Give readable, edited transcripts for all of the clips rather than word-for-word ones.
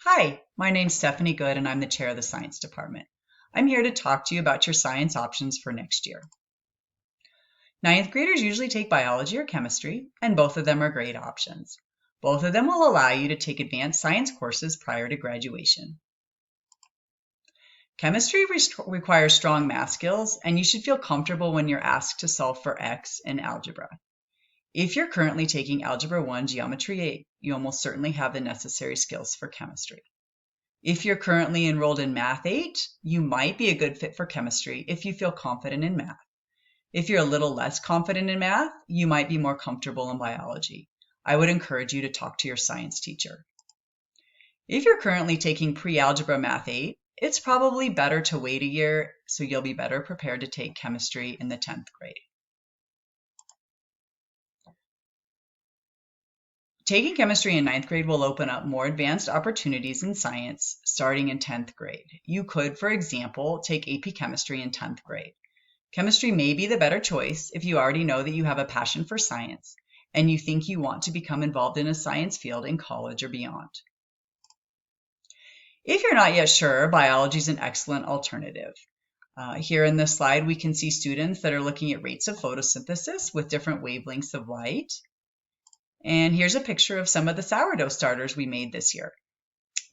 Hi, my name's Stephanie Good and I'm the chair of the science department. I'm here to talk to you about your science options for next year. Ninth graders usually take biology or chemistry, and both of them are great options. Both of them will allow you to take advanced science courses prior to graduation. Chemistry requires strong math skills, and you should feel comfortable when you're asked to solve for X in algebra. If you're currently taking Algebra 1 Geometry 8, you almost certainly have the necessary skills for chemistry. If you're currently enrolled in Math 8, you might be a good fit for chemistry if you feel confident in math. If you're a little less confident in math, you might be more comfortable in biology. I would encourage you to talk to your science teacher. If you're currently taking Pre-Algebra Math 8, it's probably better to wait a year so you'll be better prepared to take chemistry in the 10th grade. Taking chemistry in 9th grade will open up more advanced opportunities in science starting in 10th grade. You could, for example, take AP Chemistry in 10th grade. Chemistry may be the better choice if you already know that you have a passion for science and you think you want to become involved in a science field in college or beyond. If you're not yet sure, biology is an excellent alternative. Here in this slide, we can see students that are looking at rates of photosynthesis with different wavelengths of light. And here's a picture of some of the sourdough starters we made this year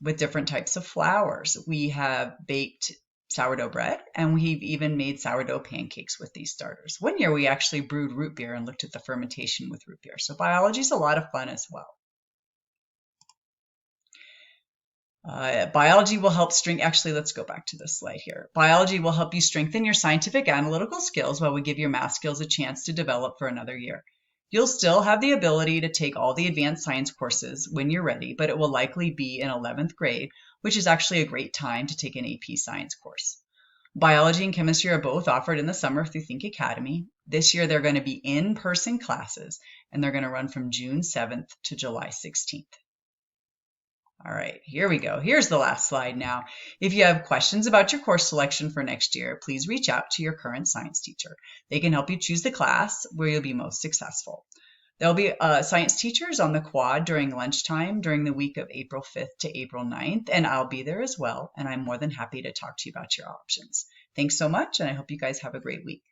with different types of flours. We have baked sourdough bread, and we've even made sourdough pancakes with these starters. One year we actually brewed root beer and looked at the fermentation with root beer. So biology is a lot of fun as well. Biology will help actually, let's go back to this slide here. Biology will help you strengthen your scientific analytical skills while we give your math skills a chance to develop for another year. You'll still have the ability to take all the advanced science courses when you're ready, but it will likely be in 11th grade, which is actually a great time to take an AP science course. Biology and chemistry are both offered in the summer through Think Academy. This year they're going to be in-person classes, and they're going to run from June 7th to July 16th. All right, here we go. Here's the last slide now. If you have questions about your course selection for next year, please reach out to your current science teacher. They can help you choose the class where you'll be most successful. There'll be science teachers on the quad during lunchtime during the week of April 5th to April 9th, and I'll be there as well, and I'm more than happy to talk to you about your options. Thanks so much, and I hope you guys have a great week.